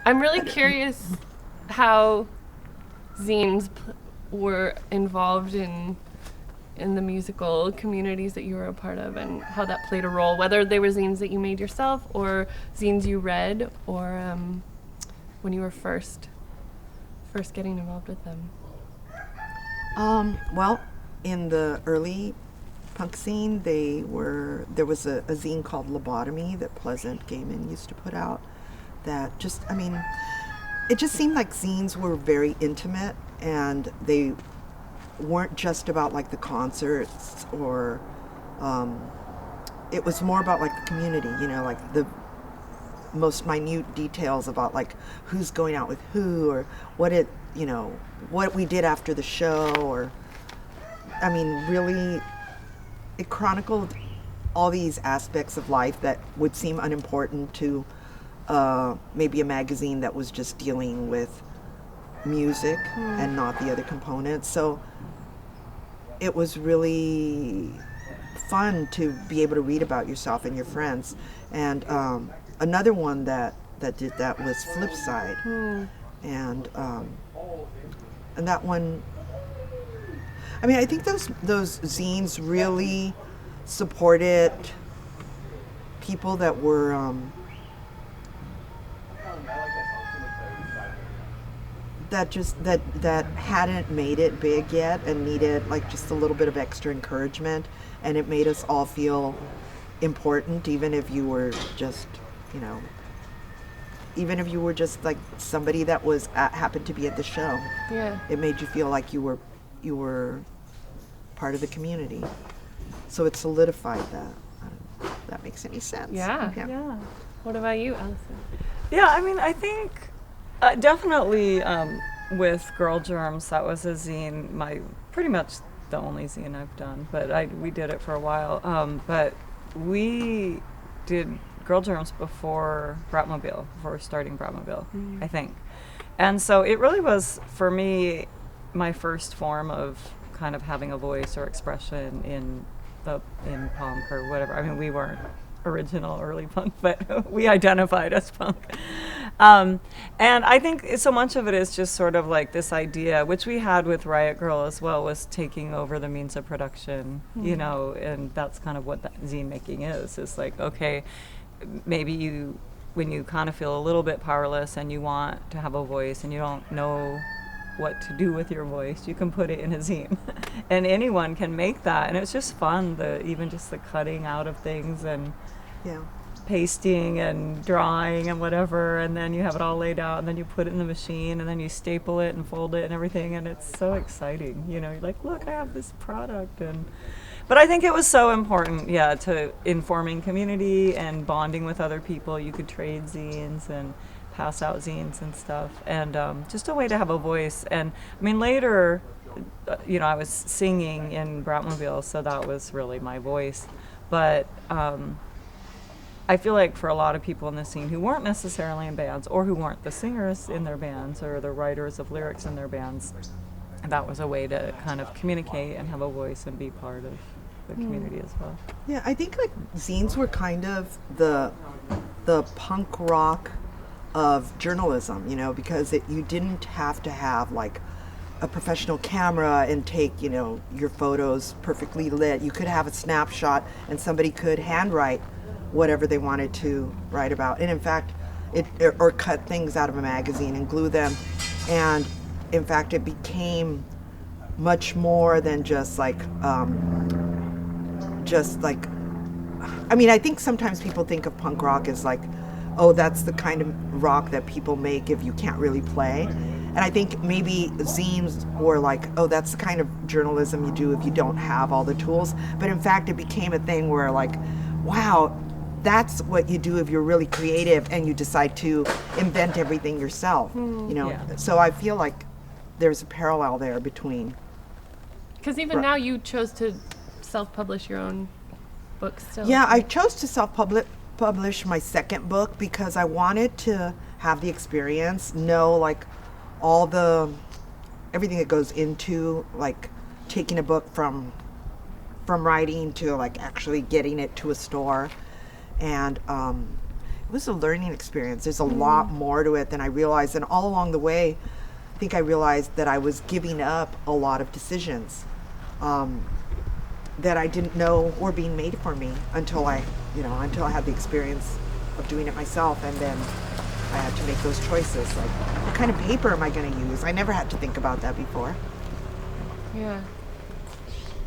I'm really curious how zines were involved in the musical communities that you were a part of, and how that played a role, whether they were zines that you made yourself or zines you read, or when you were first getting involved with them. Well, in the early punk scene, there was a zine called Lobotomy that Pleasant Gaiman used to put out. That just, I mean, it just seemed like zines were very intimate, and they weren't just about like the concerts, or it was more about like the community, you know, like the most minute details about like who's going out with who, or what we did after the show, or I mean, really, it chronicled all these aspects of life that would seem unimportant to maybe a magazine that was just dealing with music and not the other components. So it was really fun to be able to read about yourself and your friends. And another one that did that was Flipside. And that one, I mean, I think those zines really supported people that were that hadn't made it big yet and needed like just a little bit of extra encouragement, and it made us all feel important, even if you were just, you know, even if you were just like somebody that was happened to be at the show. Yeah. It made you feel like you were part of the community. So it solidified that. I don't know if that makes any sense. Yeah. What about you, Allison? Yeah, I mean, I think definitely with Girl Germs, that was a zine, pretty much the only zine I've done, but we did it for a while. But we did Girl Germs before starting Bratmobile, I think. And so it really was, for me, my first form of kind of having a voice or expression in punk or whatever. I mean, we weren't original early punk, but we identified as punk. And I think so much of it is just sort of like this idea, which we had with Riot Girl as well, was taking over the means of production, you know, and that's kind of what that zine making is. It's like, okay, maybe when you kind of feel a little bit powerless and you want to have a voice and you don't know what to do with your voice, you can put it in a zine. And anyone can make that, and it's just fun, even just the cutting out of things and pasting and drawing and whatever, and then you have it all laid out, and then you put it in the machine, and then you staple it and fold it and everything, and it's so exciting, you know. You're like, look, I have this product. But I think it was so important, to informing community and bonding with other people. You could trade zines and pass out zines and stuff, and just a way to have a voice. And I mean, later, I was singing in Bratmobile, so that was really my voice. But I feel like for a lot of people in the scene who weren't necessarily in bands, or who weren't the singers in their bands or the writers of lyrics in their bands, that was a way to kind of communicate and have a voice and be part of the community as well. Yeah, I think like zines were kind of the punk rock of journalism, you know, because you didn't have to have like a professional camera and take, you know, your photos perfectly lit. You could have a snapshot and somebody could handwrite whatever they wanted to write about. And in fact, or cut things out of a magazine and glue them. And in fact, it became much more than just like, I mean, I think sometimes people think of punk rock as like, oh, that's the kind of rock that people make if you can't really play. And I think maybe zines were like, oh, that's the kind of journalism you do if you don't have all the tools. But in fact, it became a thing where like, wow, that's what you do if you're really creative and you decide to invent everything yourself, you know? Yeah. So I feel like there's a parallel there between. Because even now you chose to self-publish your own books still. Yeah, I chose to self-publish my second book because I wanted to have the experience, know like everything that goes into like taking a book from writing to like actually getting it to a store. And was a learning experience. There's a lot more to it than I realized. And all along the way, I think I realized that I was giving up a lot of decisions that I didn't know were being made for me until I had the experience of doing it myself. And then I had to make those choices. Like, what kind of paper am I going to use? I never had to think about that before. Yeah.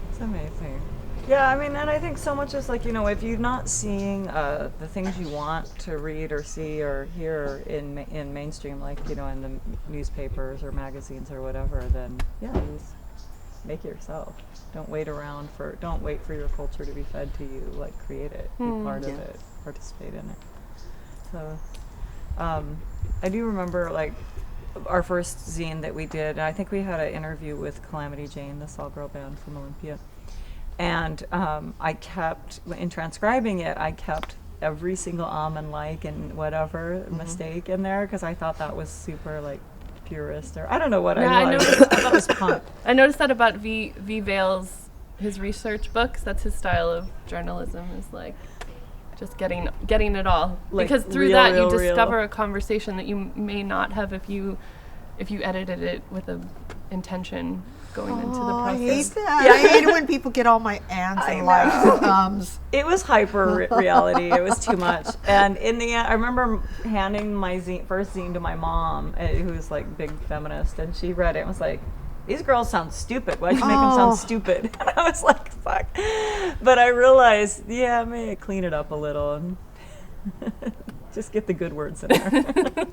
It's amazing. Yeah, I mean, and I think so much is like, if you're not seeing the things you want to read or see or hear in mainstream, like, in the newspapers or magazines or whatever, then yeah, just make it yourself. Don't wait for your culture to be fed to you. Like, create it, be part of it, participate in it. So, I do remember, like, our first zine that we did, I think we had an interview with Calamity Jane, this all-girl band from Olympia. And I kept, in transcribing it, I kept every single and like and whatever mistake in there, because I thought that was super, like, purist, or I don't know what I thought it was punk. I noticed that about V. Vale's, his research books. That's his style of journalism, is like just getting it all. Like, because through real, that real, you discover real. a conversation that you may not have if you edited it with a intention going into the I hate process. that. I hate it when people get all my ands and likes and It was hyper reality. It was too much. And in the end, I remember handing my first zine to my mom, who was like big feminist, and she read it and was like, "These girls sound stupid. Why'd you make them sound stupid?" And I was like, "Fuck." But I realized, yeah, maybe clean it up a little and just get the good words in there.